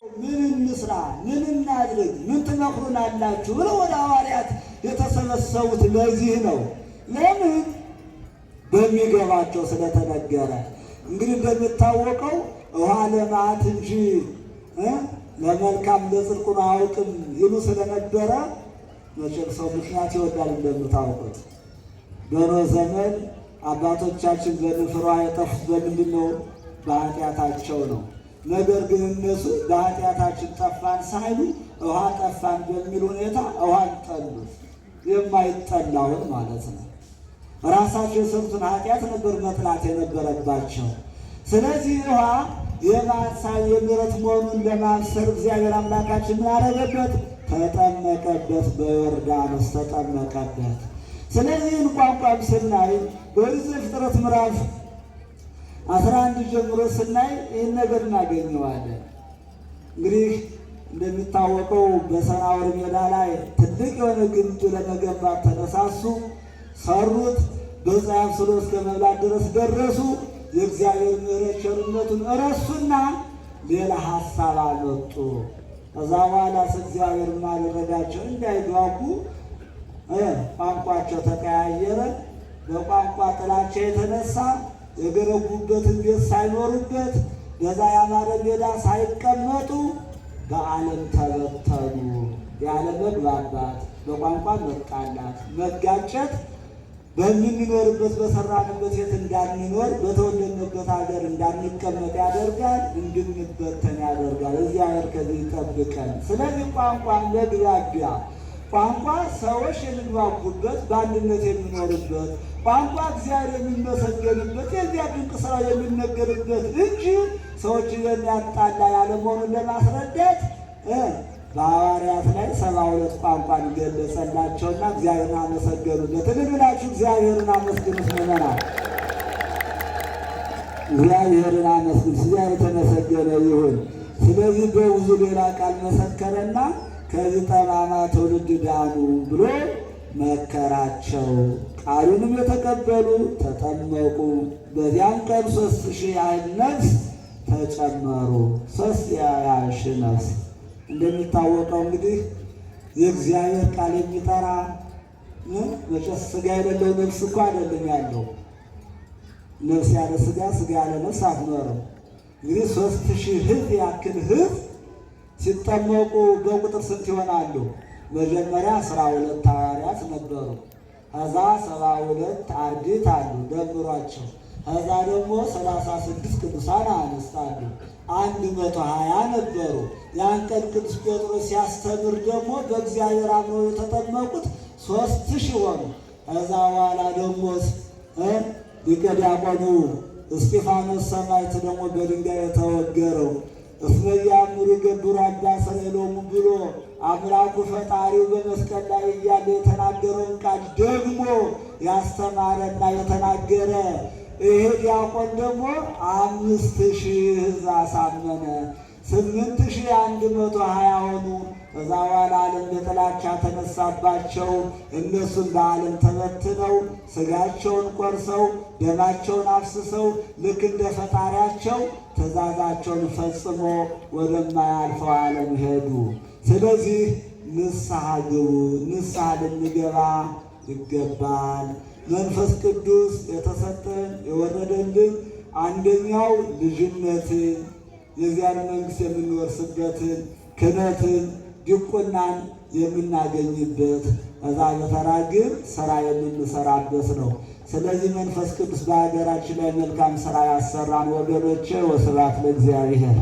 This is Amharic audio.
ምን እንስራ፣ ምን እናድርግ፣ ምን ትመክሩናላችሁ ብለው ወደ ሐዋርያት የተሰበሰቡት ለዚህ ነው። ለምን? በሚገባቸው ስለተነገረ። እንግዲህ እንደሚታወቀው ውሃ ለመዓት እንጂ ለመልካም ለጽድቁን አያውቅም ይሉ ስለነበረ መቼም ሰው ምክንያት ይወዳል። እንደምታውቁት በኖህ ዘመን አባቶቻችን በንፍሯ የጠፉት በምንድን ነው? በኃጢአታቸው ነው። ነገር ግን እነሱ በኃጢአታችን ጠፋን ሳይሉ ውሃ ጠፋን በሚል ሁኔታ ውሃን ጠሉት። የማይጠላውን ማለት ነው። ራሳቸው የሰሩትን ኃጢአት ነበር መጥላት የነበረባቸው። ስለዚህ ውሃ የማንሳት የምሕረት መሆኑን ለማብሰር እግዚአብሔር አምላካችን ምን አደረገበት? ተጠመቀበት። በዮርዳኖስ ተጠመቀበት። ስለዚህ ቋንቋም ስናይ በኦሪት ዘፍጥረት ምዕራፍ 11 ጀምሮ ስናይ ይህን ነገር እናገኘዋለን። እንግዲህ እንደሚታወቀው በሰናዖር ሜዳ ላይ ትልቅ የሆነ ግንብ ለመገንባት ተነሳሱ፣ ሰሩት። በፀሐይ ስሎ እስከ መብላት ድረስ ደረሱ። የእግዚአብሔር ምሕረት ቸርነቱን እረሱና ሌላ ሀሳብ አመጡ። ከዛ በኋላ እግዚአብሔር ማደረጋቸው እንዳይጓጉ ቋንቋቸው ተቀያየረ። በቋንቋ ጥላቻ የተነሳ የገነቡበትን ቤት ሳይኖሩበት በዛ ያማረ ሜዳ ሳይቀመጡ በዓለም ተበተኑ። ያለ መግባባት፣ በቋንቋ መጣላት፣ መጋጨት በምንኖርበት በሰራንበት የት እንዳንኖር በተወለድንበት ሀገር እንዳንቀመጥ ያደርጋል፣ እንድንበተን ያደርጋል። እግዚአብሔር ከዚህ ይጠብቀን። ስለዚህ ቋንቋ መግባቢያ ቋንቋ ሰዎች የሚግባቡበት በአንድነት የሚኖሩበት ቋንቋ እግዚአብሔር የሚመሰገንበት የዚያ ድንቅ ስራ የሚነገርበት እንጂ ሰዎች የሚያጣላ ያለመሆኑን ለማስረዳት በሐዋርያት ላይ 72 ቋንቋን ገለጸላቸውና እግዚአብሔርን አመሰገኑበት። ብላችሁ እግዚአብሔርን አመስግኑት ምዕመናን፣ እግዚአብሔርን አመስግኑት። እግዚአብሔር የተመሰገነ ይሁን። ስለዚህ በብዙ ሌላ ቃል መሰከረና ከዚህ ጠማማ ትውልድ ዳኑ ብሎ መከራቸው። ቃሉንም የተቀበሉ ተጠመቁ። በዚያም ቀን 3000 ያህል ነፍስ ተጨመሩ። 3000 ነፍስ። እንደሚታወቀው እንግዲህ የእግዚአብሔር ቃል የሚጠራ መቼስ ሥጋ የሌለው ነፍስ እኮ አይደለም ያለው። ነፍስ ያለ ሥጋ፣ ሥጋ ያለ ነፍስ አትኖርም። እንግዲህ 3000 ሕዝብ ያክል ሕዝብ ሲጠመቁ በቁጥር ስንት ይሆናሉ? መጀመሪያ 12 ሐዋርያት ነበሩ። ከዛ 72 አርድእት አሉ፣ ደምሯቸው። ከዛ ደግሞ 36 ቅዱሳን አንስት አሉ፣ 120 ነበሩ። ያን ቀን ቅዱስ ጴጥሮስ ሲያስተምር ደግሞ በእግዚአብሔር አምነው የተጠመቁት 3000 ሆኑ። ከዛ በኋላ ደግሞ ሊቀ ዲያቆኑ እስጢፋኖስ ሰማዕት ደግሞ በድንጋይ የተወገረው እስመ ያእምሩ ይገብሩ አባ እስራኤሎሙ ብሎ አምላኩ ፈጣሪው በመስቀል ላይ እያለ የተናገረውን ቃል ደግሞ ያስተማረና የተናገረ ይሄ ዲያቆን ደግሞ 5000 ሕዝብ አሳመነ። 8120 ሆኑ። ከዛ በኋላ ዓለም በጥላቻ ተነሳባቸው። እነሱም በዓለም ተበትነው ሥጋቸውን ቆርሰው ደማቸውን አፍስሰው ልክ እንደ ፈጣሪያቸው ትእዛዛቸውን ፈጽሞ ወደማያልፈው ዓለም ሄዱ። ስለዚህ ንስሐ ግቡ፣ ንስሐ ልንገባ ይገባል። መንፈስ ቅዱስ የተሰጠን የወረደልን አንደኛው ልጅነትን የዚያን መንግሥት የምንወርስበትን ክህነትን ዲቁናን የምናገኝበት ከዛ በተራ ግን ስራ የምንሰራበት ነው። ስለዚህ መንፈስ ቅዱስ በሀገራችን ላይ መልካም ስራ ያሰራን ወገኖቼ። ወስብሐት ለእግዚአብሔር።